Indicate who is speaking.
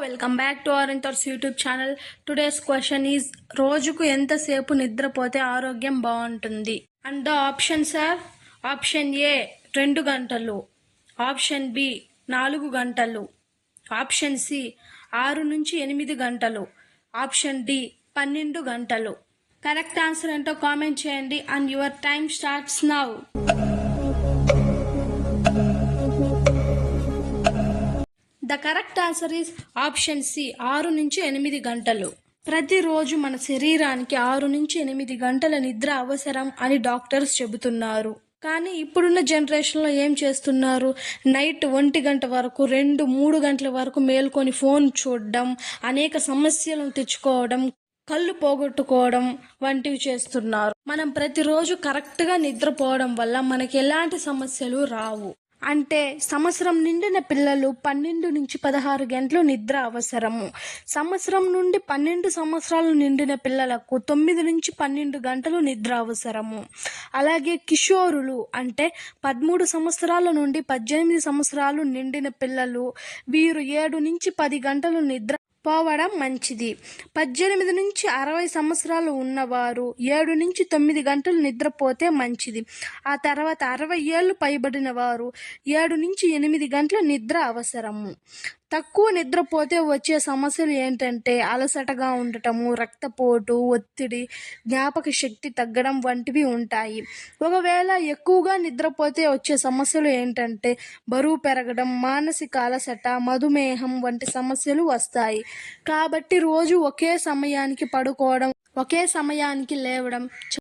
Speaker 1: Welcome back to our ఇంటర్స్ YouTube channel. Today's question is రోజుకు ఎంతసేపు నిద్రపోతే ఆరోగ్యం బాగుంటుంది? And the options are: option A 2 గంటలు, ఆప్షన్ బి 4 గంటలు, ఆప్షన్ సి 6 నుంచి 8 గంటలు, ఆప్షన్ డి 12 గంటలు. కరెక్ట్ ఆన్సర్ ఏంటో కామెంట్ చేయండి and your time starts now. The correct answer is option C 6 నుంచి 8 గంటలు. ప్రతిరోజు మన శరీరానికి 6 నుంచి 8 గంటల నిద్ర అవసరం అని డాక్టర్స్ చెబుతున్నారు. కానీ ఇప్పుడున్న జనరేషన్లో ఏం చేస్తున్నారు? నైట్ 1 గంట వరకు 2-3 గంటల వరకు మేల్కొని ఫోన్ చూడడం, అనేక సమస్యలను తెచ్చుకోవడం, కళ్ళు పోగొట్టుకోవడం వంటివి చేస్తున్నారు. మనం ప్రతిరోజు కరెక్ట్గా నిద్రపోవడం వల్ల మనకి ఎలాంటి సమస్యలు రావు. అంటే సంవత్సరం నిండిన పిల్లలు 12 నుంచి 16 గంటలు నిద్ర అవసరము. సంవత్సరం నుండి 12 సంవత్సరాలు నిండిన పిల్లలకు 9 నుంచి 12 గంటలు నిద్ర అవసరము. అలాగే కిషోరులు అంటే 13 సంవత్సరాల నుండి 18 సంవత్సరాలు నిండిన పిల్లలు, వీరు 7 నుంచి 10 గంటలు నిద్ర పోవడం మంచిది. 18 నుంచి 60 సంవత్సరాలు ఉన్నవారు 7 నుంచి 9 గంటలు నిద్రపోతే మంచిది. ఆ తర్వాత 60 ఏళ్ళు పైబడిన వారు 7 నుంచి 8 గంటల నిద్ర అవసరము. తక్కువ నిద్రపోతే వచ్చే సమస్యలు ఏంటంటే అలసటగా ఉండటము, రక్తపోటు, ఒత్తిడి, జ్ఞాపక శక్తి తగ్గడం వంటివి ఉంటాయి. ఒకవేళ ఎక్కువగా నిద్రపోతే వచ్చే సమస్యలు ఏంటంటే బరువు పెరగడం, మానసిక అలసట, మధుమేహం వంటి సమస్యలు వస్తాయి. కాబట్టి రోజు ఒకే సమయానికి పడుకోవడం, ఒకే సమయానికి లేవడం